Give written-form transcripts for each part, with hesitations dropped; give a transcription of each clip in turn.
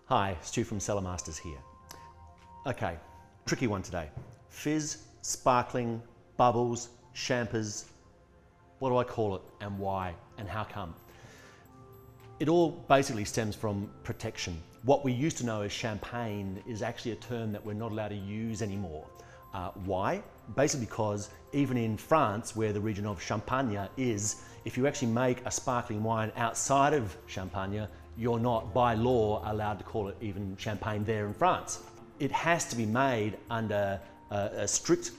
Hi, Stu from Cellar Masters here. Okay, tricky one today. Fizz, sparkling, bubbles, champers. What do I call it and why and how come? It all basically stems from protection. What we used to know as champagne is actually a term that we're not allowed to use anymore. Why? Basically because even in France, where the region of Champagne is, if you actually make a sparkling wine outside of Champagne, you're not, by law, allowed to call it even champagne there in France. It has to be made under strict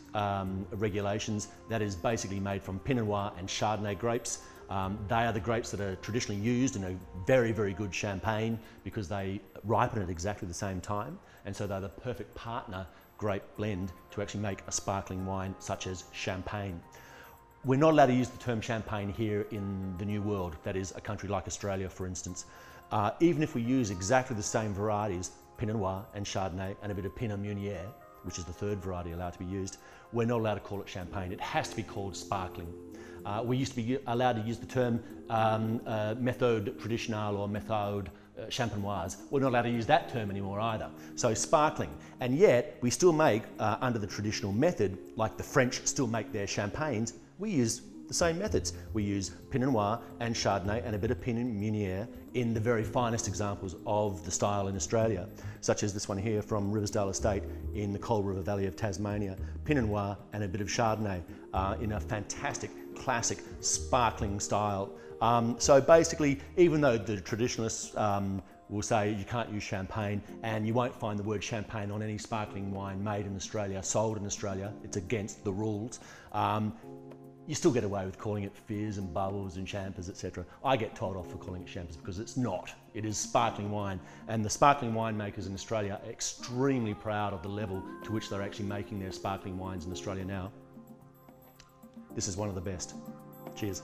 regulations that is basically made from Pinot Noir and Chardonnay grapes. They are the grapes that are traditionally used in a very, very good champagne because they ripen at exactly the same time, and so they're the perfect partner grape blend to actually make a sparkling wine such as champagne. We're not allowed to use the term champagne here in the New World, that is a country like Australia, for instance. Even if we use exactly the same varieties, Pinot Noir and Chardonnay and a bit of Pinot Meunier, which is the third variety allowed to be used, we're not allowed to call it champagne. It has to be called sparkling. We used to be allowed to use the term méthode traditionnelle or méthode champenoise. We're not allowed to use that term anymore either. So sparkling, and yet we still make, under the traditional method, like the French still make their champagnes, we use the same methods. We use Pinot Noir and Chardonnay and a bit of Pinot Meunier in the very finest examples of the style in Australia, such as this one here from Riversdale Estate in the Coal River Valley of Tasmania. Pinot Noir and a bit of Chardonnay in a fantastic, classic, sparkling style. So basically, even though the traditionalists will say you can't use champagne, and you won't find the word champagne on any sparkling wine made in Australia, sold in Australia, it's against the rules. You still get away with calling it fizz and bubbles and champers, etc. I get told off for calling it champers because it's not. It is sparkling wine, and the sparkling winemakers in Australia are extremely proud of the level to which they're actually making their sparkling wines in Australia now. This is one of the best. Cheers.